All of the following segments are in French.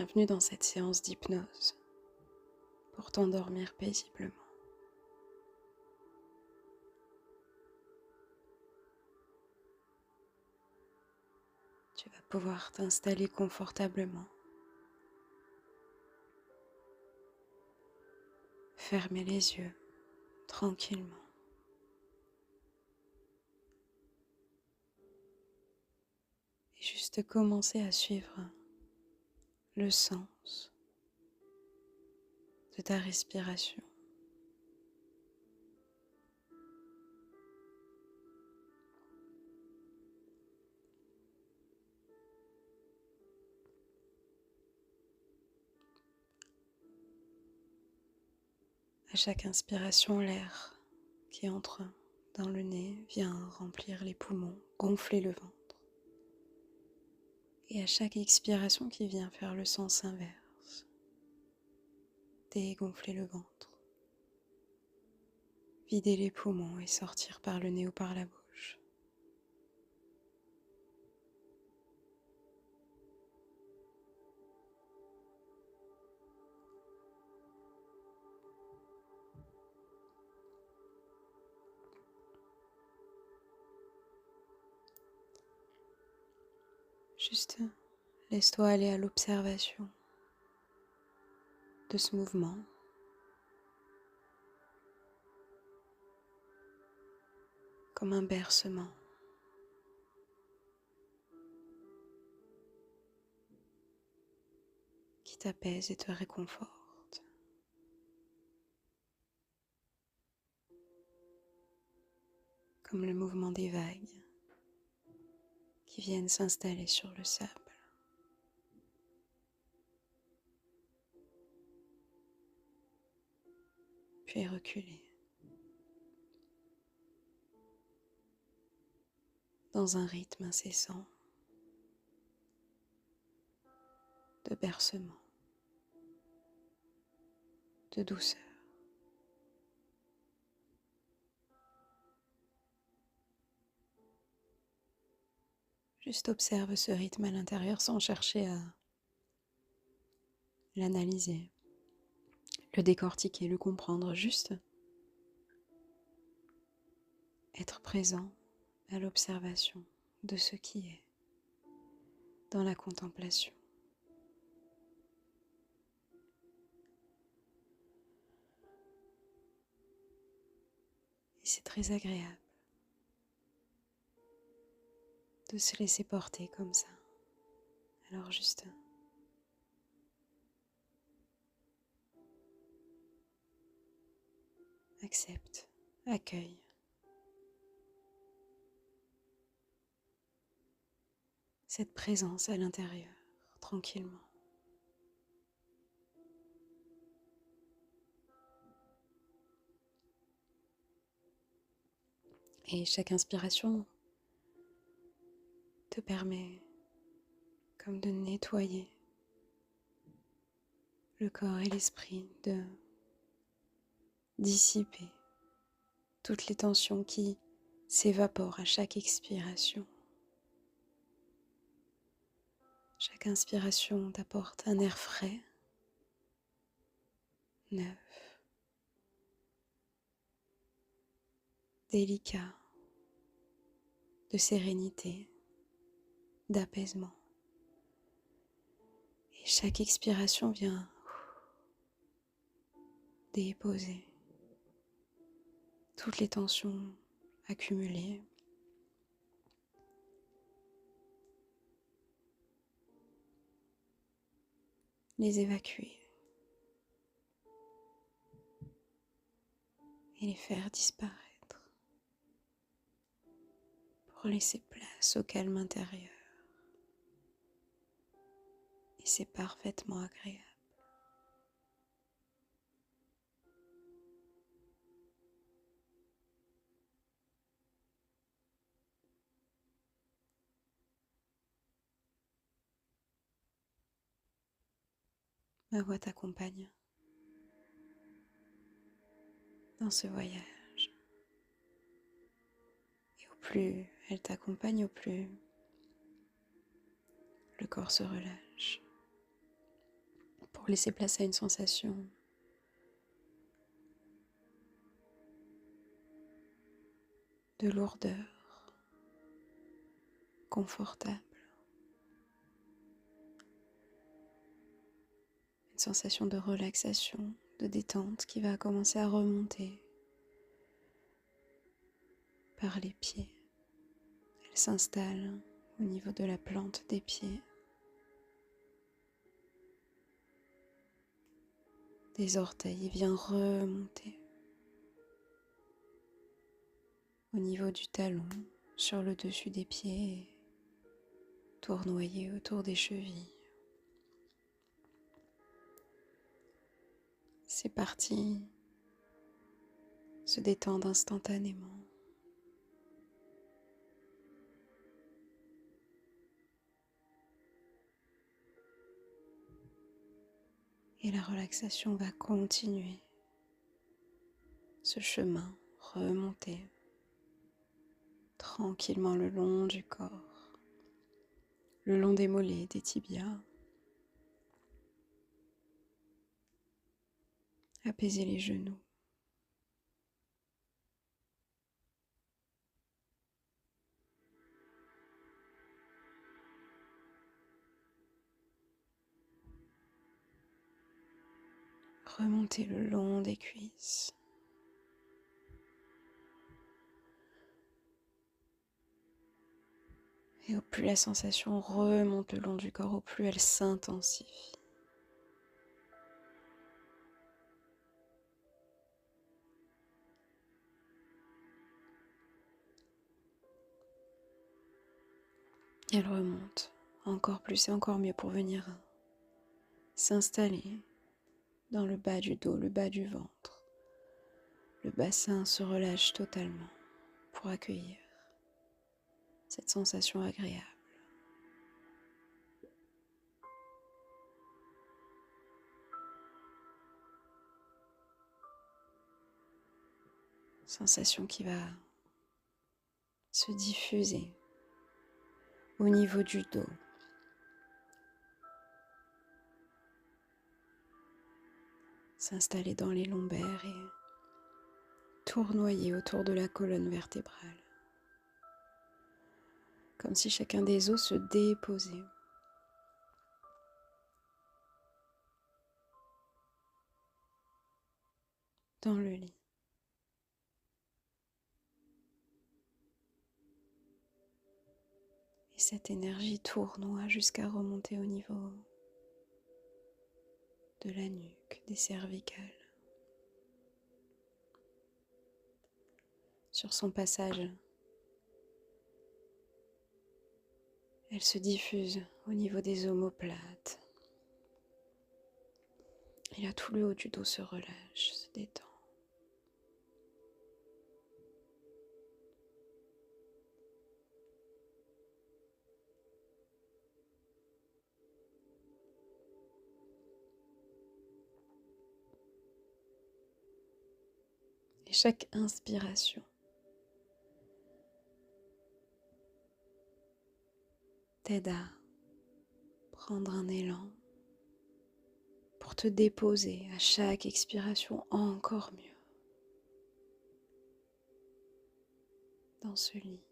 Bienvenue dans cette séance d'hypnose pour t'endormir paisiblement. Tu vas pouvoir t'installer confortablement, fermer les yeux tranquillement et juste commencer à suivre le sens de ta respiration. À chaque inspiration, l'air qui entre dans le nez vient remplir les poumons, gonfler le ventre. Et à chaque expiration qui vient faire le sens inverse, dégonfler le ventre, vider les poumons et sortir par le nez ou par la bouche. Juste laisse-toi aller à l'observation de ce mouvement. Comme un bercement. Qui t'apaise et te réconforte. Comme le mouvement des vagues qui viennent s'installer sur le sable. Puis reculer. Dans un rythme incessant de bercement, de douceur. Juste observe ce rythme à l'intérieur sans chercher à l'analyser, le décortiquer, le comprendre. Juste être présent à l'observation de ce qui est dans la contemplation. Et c'est très agréable de se laisser porter comme ça. Alors juste accepte, accueille. Cette présence à l'intérieur, tranquillement. Et chaque inspiration te permet comme de nettoyer le corps et l'esprit, de dissiper toutes les tensions qui s'évaporent à chaque expiration. Chaque inspiration t'apporte un air frais, neuf, délicat, de sérénité, d'apaisement. Et chaque expiration vient déposer toutes les tensions accumulées. Les évacuer et les faire disparaître pour laisser place au calme intérieur. Et c'est parfaitement agréable. Ma voix t'accompagne dans ce voyage. Et au plus elle t'accompagne, au plus le corps se relâche. laisser place à une sensation de lourdeur confortable, une sensation de relaxation, de détente qui va commencer à remonter par les pieds. Elle s'installe au niveau de la plante des pieds, des orteils, et vient remonter au niveau du talon, sur le dessus des pieds, et tournoyer autour des chevilles. Ces parties se détendent instantanément. Et la relaxation va continuer ce chemin, remonter tranquillement le long du corps, le long des mollets, des tibias. Apaiser les genoux. Remonter le long des cuisses. Et au plus la sensation remonte le long du corps, au plus elle s'intensifie. Elle remonte encore plus et encore mieux pour venir s'installer dans le bas du dos, le bas du ventre. Le bassin se relâche totalement pour accueillir cette sensation agréable. Sensation qui va se diffuser au niveau du dos. S'installer dans les lombaires et tournoyer autour de la colonne vertébrale. Comme si chacun des os se déposait. Dans le lit. Et cette énergie tournoie jusqu'à remonter au niveau de la nuque, des cervicales. Sur son passage, elle se diffuse au niveau des omoplates. Et là, tout le haut du dos se relâche, se détend. Et chaque inspiration t'aide à prendre un élan pour te déposer à chaque expiration encore mieux dans ce lit.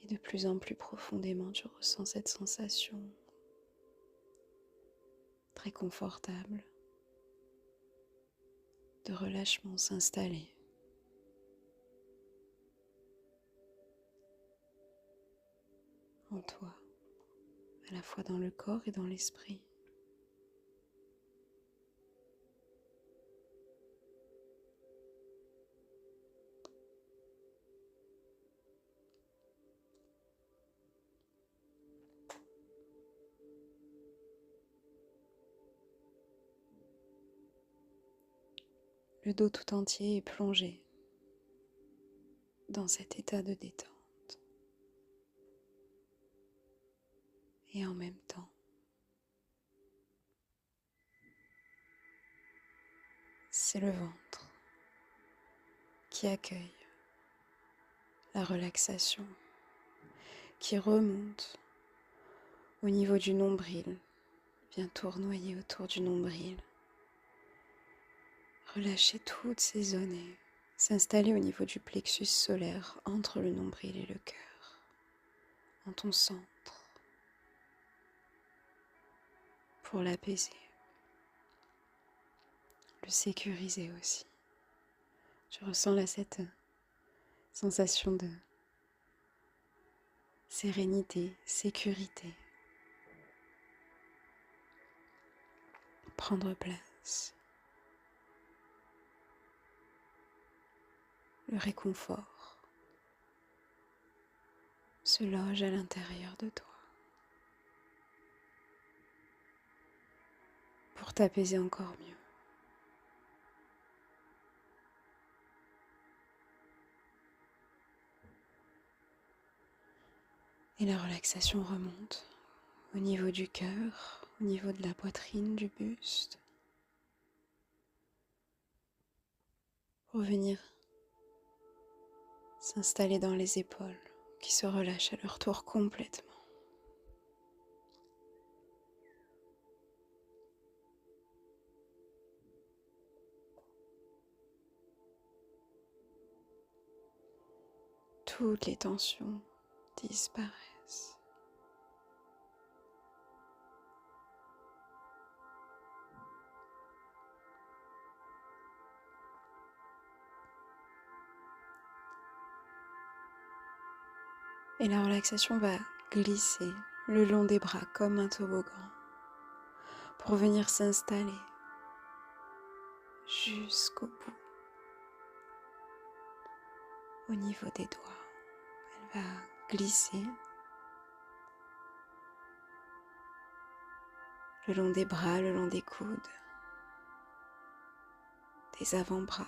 Et de plus en plus profondément, tu ressens cette sensation très confortable de relâchement s'installer. En toi, à la fois dans le corps et dans l'esprit. Le dos tout entier est plongé dans cet état de détente. Et en même temps, c'est le ventre qui accueille la relaxation, qui remonte au niveau du nombril, bien tournoyer autour du nombril. Relâcher toutes ces zones et s'installer au niveau du plexus solaire entre le nombril et le cœur, en ton centre, pour l'apaiser, le sécuriser aussi. Je ressens là cette sensation de sérénité, sécurité, prendre place. Le réconfort se loge à l'intérieur de toi pour t'apaiser encore mieux. Et la relaxation remonte au niveau du cœur, au niveau de la poitrine, du buste, pour venir s'installer dans les épaules qui se relâchent à leur tour complètement. Toutes les tensions disparaissent. Et la relaxation va glisser le long des bras comme un toboggan pour venir s'installer jusqu'au bout, au niveau des doigts. Elle va glisser le long des bras, le long des coudes, des avant-bras,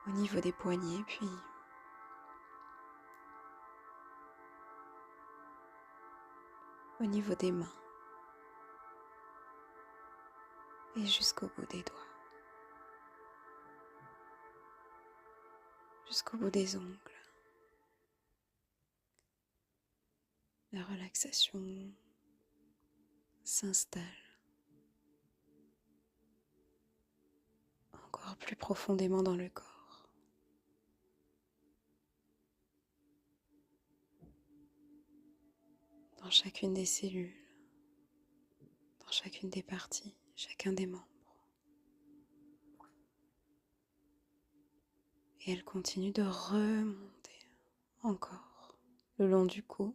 au niveau des poignets, puis au niveau des mains et jusqu'au bout des doigts, jusqu'au bout des ongles. La relaxation s'installe encore plus profondément dans le corps. Dans chacune des cellules, dans chacune des parties, chacun des membres. Et elle continue de remonter encore le long du cou,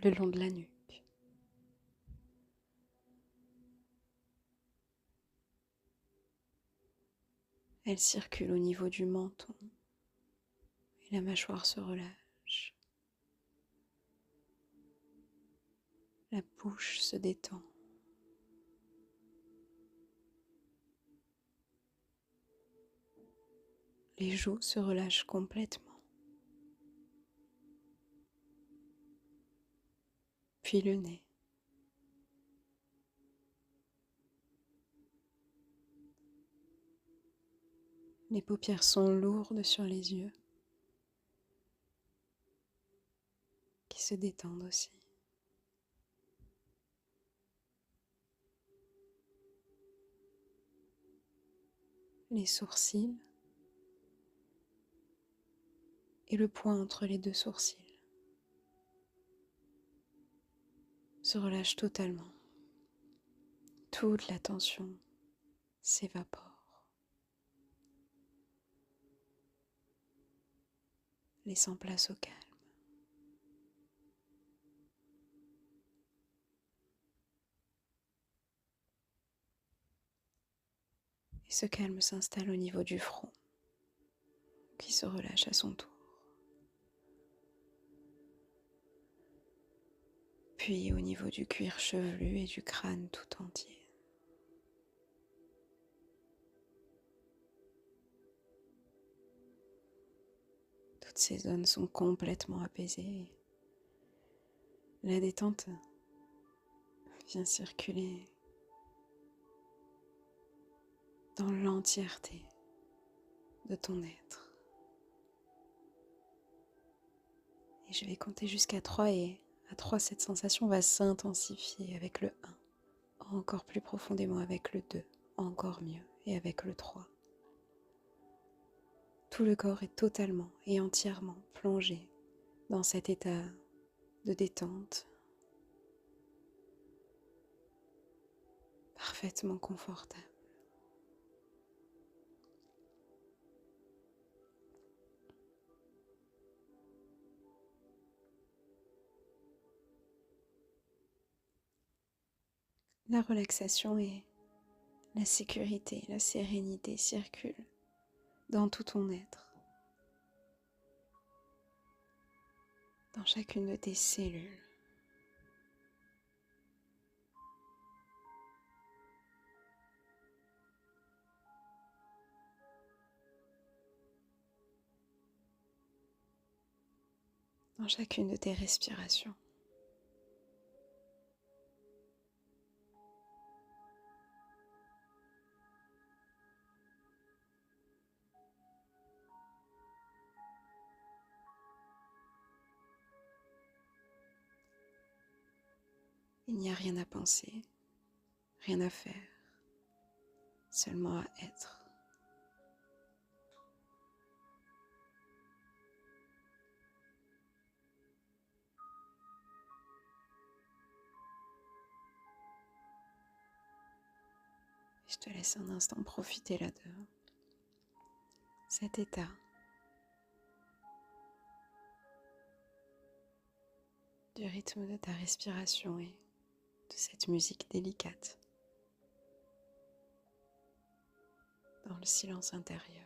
le long de la nuque. Elle circule au niveau du menton et la mâchoire se relâche. La bouche se détend. Les joues se relâchent complètement. Puis le nez. Les paupières sont lourdes sur les yeux, qui se détendent aussi. Les sourcils et le point entre les deux sourcils se relâchent totalement. Toute la tension s'évapore, laissant place au calme. Et ce calme s'installe au niveau du front, qui se relâche à son tour. Puis au niveau du cuir chevelu et du crâne tout entier. Toutes ces zones sont complètement apaisées. La détente vient circuler dans l'entièreté de ton être. je vais compter jusqu'à 3 et à 3, cette sensation va s'intensifier avec le 1, encore plus profondément avec le 2, encore mieux, et avec le 3. Tout le corps est totalement et entièrement plongé dans cet état de détente, parfaitement confortable. La relaxation et la sécurité, la sérénité circulent dans tout ton être, dans chacune de tes cellules. Dans chacune de tes respirations. Il n'y a rien à penser, rien à faire, seulement à être. Je te laisse un instant profiter là de cet état. Du rythme de ta respiration et de cette musique délicate dans le silence intérieur.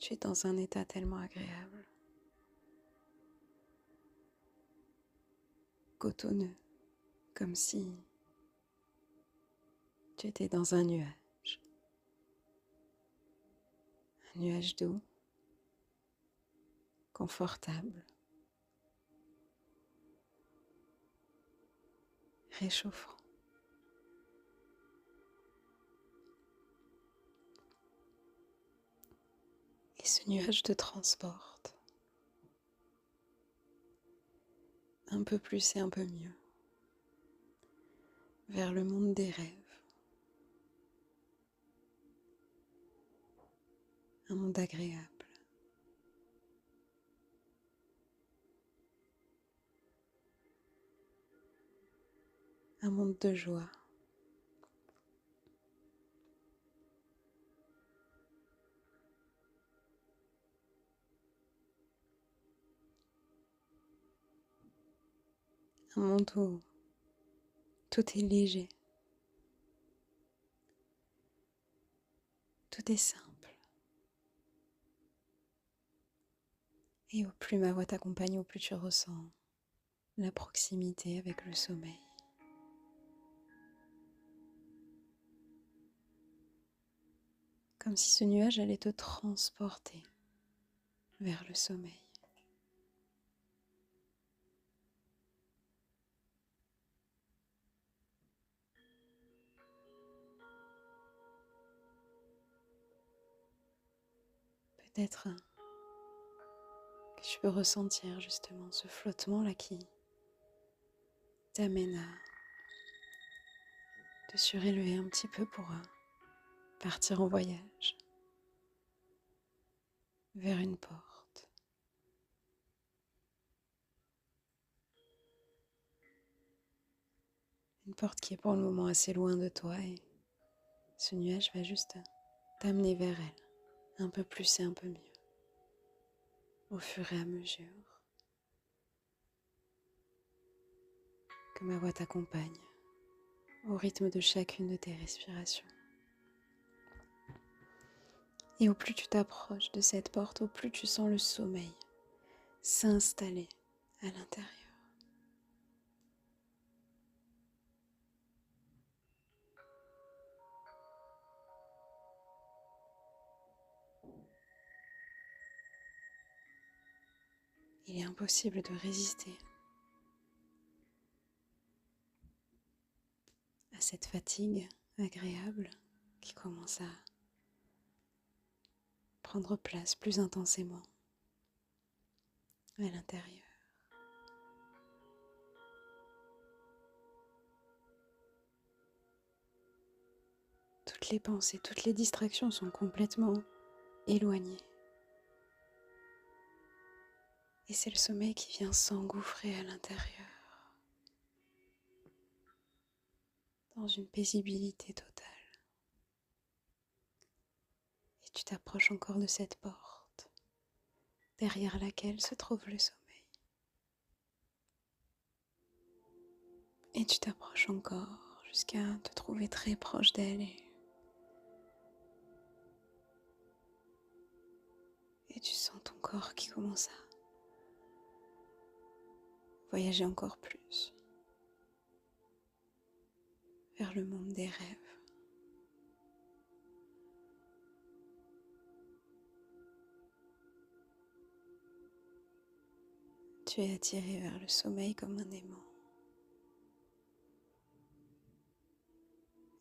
Tu es dans un état tellement agréable, cotonneux, comme si tu étais dans un nuage doux, confortable, réchauffant. Et ce nuage te transporte un peu plus et un peu mieux vers le monde des rêves, un monde agréable, un monde de joie, un monde où tout est léger, tout est simple, et au plus ma voix t'accompagne, au plus tu ressens la proximité avec le sommeil. Comme si ce nuage allait te transporter vers le sommeil. Peut-être que tu peux ressentir justement ce flottement-là qui t'amène à te surélever un petit peu pour partir en voyage vers une porte. Une porte qui est pour le moment assez loin de toi et ce nuage va juste t'amener vers elle, un peu plus et un peu mieux, au fur et à mesure que ma voix t'accompagne au rythme de chacune de tes respirations. Et au plus tu t'approches de cette porte, au plus tu sens le sommeil s'installer à l'intérieur. Il est impossible de résister à cette fatigue agréable qui commence à prendre place plus intensément à l'intérieur. Toutes les pensées, toutes les distractions sont complètement éloignées. Et c'est le sommeil qui vient s'engouffrer à l'intérieur, dans une paisibilité totale. Et tu t'approches encore de cette porte, derrière laquelle se trouve le sommeil. Et tu t'approches encore jusqu'à te trouver très proche d'elle et tu sens ton corps qui commence à voyager encore plus vers le monde des rêves. Tu es attiré vers le sommeil comme un aimant.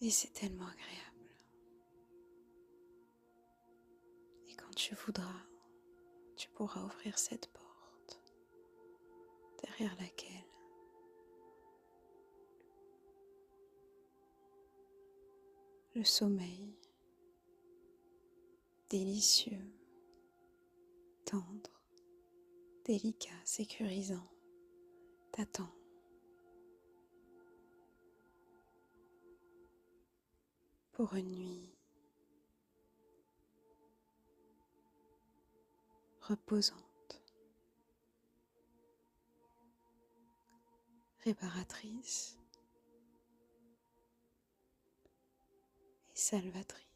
Et c'est tellement agréable. Et quand tu voudras, tu pourras ouvrir cette porte derrière laquelle le sommeil délicieux, tendre, délicat, sécurisant t'attend. Pour une nuit reposante, réparatrice et salvatrice.